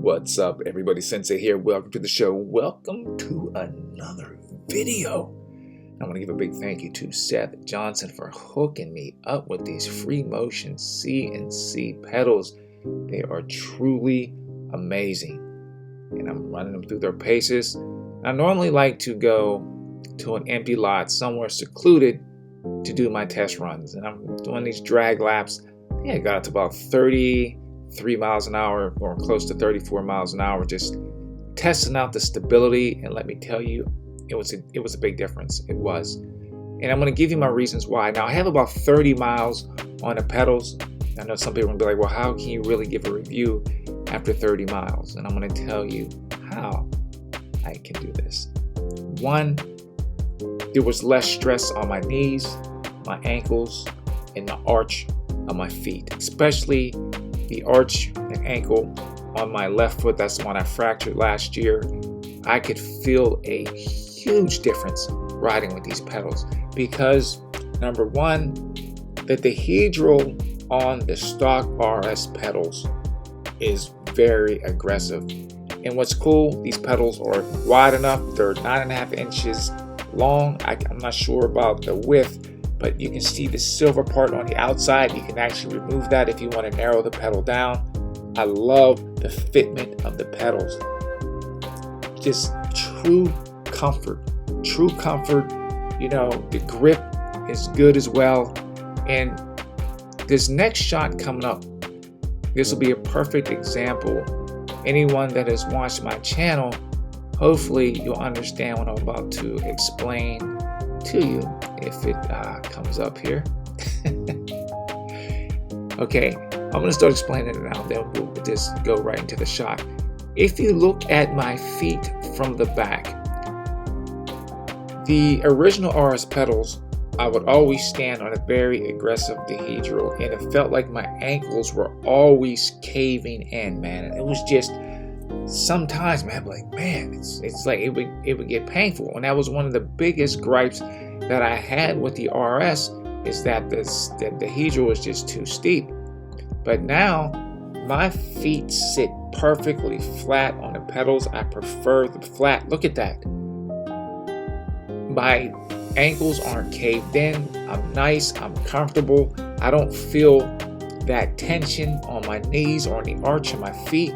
What's up, everybody? Sensei here. Welcome to the show. Welcome to another video. I want to give a big thank you to Seth Johnson for hooking me up with these free motion CNC pedals. They are truly amazing, and I'm running them through their paces. I normally like to go to an empty lot somewhere secluded to do my test runs, and I'm doing these drag laps. I think I got to about 33 miles an hour or close to 34 miles an hour, just testing out the stability. And let me tell you, it was a big difference. It was. And I'm going to give you my reasons why. Now, I have about 30 miles on the pedals. I know some people will be like, well, how can you really give a review after 30 miles? And I'm going to tell you how I can do this. One, there was less stress on my knees, my ankles, and the arch of my feet, especially the arch and ankle on my left foot. That's the one I fractured last year. I could feel a huge difference riding with these pedals because, number one, the dihedral on the stock RS pedals is very aggressive. And what's cool, these pedals are wide enough. They're 9.5 inches long. I'm not sure about the width, but you can see the silver part on the outside. You can actually remove that if you want to narrow the pedal down. I love the fitment of the pedals. Just true comfort. You know, the grip is good as well. And this next shot coming up, this will be a perfect example. Anyone that has watched my channel, hopefully you'll understand what I'm about to explain to you if it comes up here. Okay, I'm going to start explaining it now, then we'll just go right into the shot. If you look at my feet from the back, the original RS pedals, I would always stand on a very aggressive dihedral, and it felt like my ankles were always caving in, man. And it was just sometimes, man, I'm like, man, it's like it would get painful. And that was one of the biggest gripes that I had with the RS, is that the dihedral was just too steep. But now my feet sit perfectly flat on the pedals. I prefer the flat. Look at that. My ankles aren't caved in. I'm nice. I'm comfortable. I don't feel that tension on my knees or on the arch of my feet.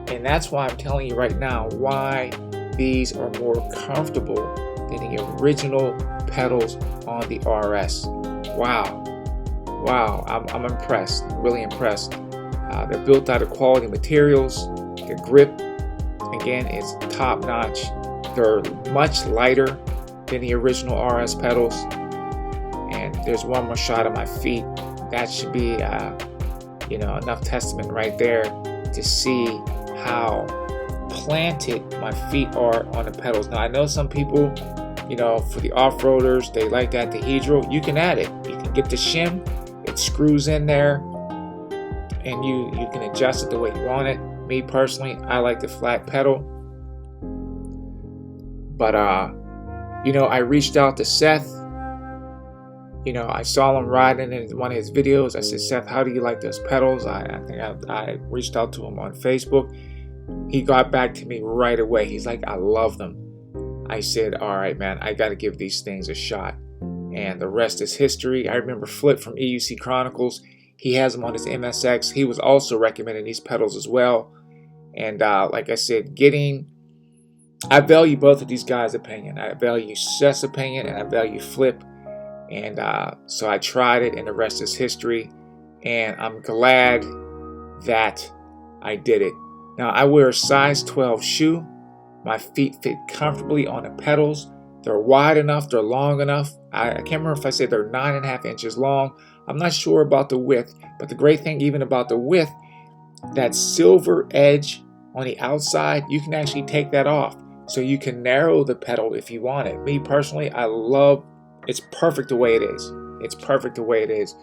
And that's why I'm telling you right now why these are more comfortable than the original pedals on the RS. Wow, I'm impressed, really impressed. They're built out of quality materials. The grip, again, is top notch. They're much lighter than the original RS pedals. And there's one more shot of my feet. That should be, enough testament right there to see how planted my feet are on the pedals. Now, I know some people, for the off-roaders, they like that dihedral. You can add it. You can get the shim. It screws in there, and you can adjust it the way you want it. Me personally, I like the flat pedal. But I reached out to Seth. I saw him riding in one of his videos. I said, Seth, how do you like those pedals? I think I reached out to him on Facebook. He got back to me right away. He's like, I love them. I said, all right, man, I got to give these things a shot. And the rest is history. I remember Flip from EUC Chronicles. He has them on his MSX. He was also recommending these pedals as well. And like I said, I value both of these guys' opinion. I value Seth's opinion and I value Flip. And so I tried it, and the rest is history. And I'm glad that I did it. Now, I wear a size 12 shoe. My feet fit comfortably on the pedals. They're wide enough. They're long enough. I can't remember if I said they're 9.5 inches long. I'm not sure about the width. But the great thing even about the width, that silver edge on the outside, you can actually take that off. So you can narrow the pedal if you want it. Me personally, it's perfect the way it is. It's perfect the way it is.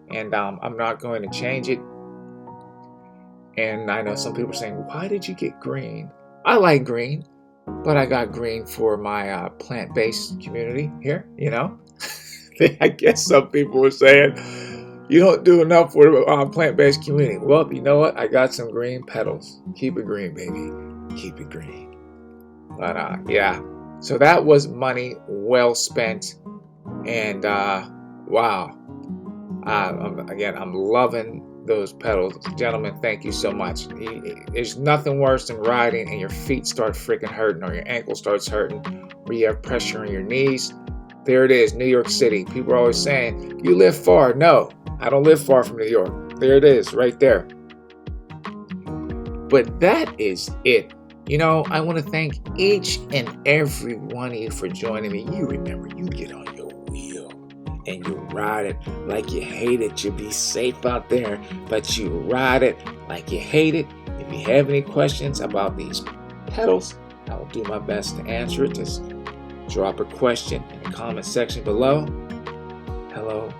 And I'm not going to change it. And I know some people are saying, why did you get green? I like green, but I got green for my plant-based community here, I guess some people were saying, You don't do enough for the plant-based community. Well, you know what? I got some green petals. Keep it green, baby. Keep it green. But yeah. So that was money well spent. And wow. I'm loving those pedals. Gentlemen, thank you so much. There's nothing worse than riding and your feet start freaking hurting or your ankle starts hurting or you have pressure on your knees. There it is, New York City. People are always saying, you live far. No, I don't live far from New York. There it is, right there. But that is it. You know, I want to thank each and every one of you for joining me. You remember, you get on your wheel and you ride it like you hate it. You be safe out there, but you ride it like you hate it. If you have any questions about these pedals, I will do my best to answer it. Just drop a question in the comment section below. Hello.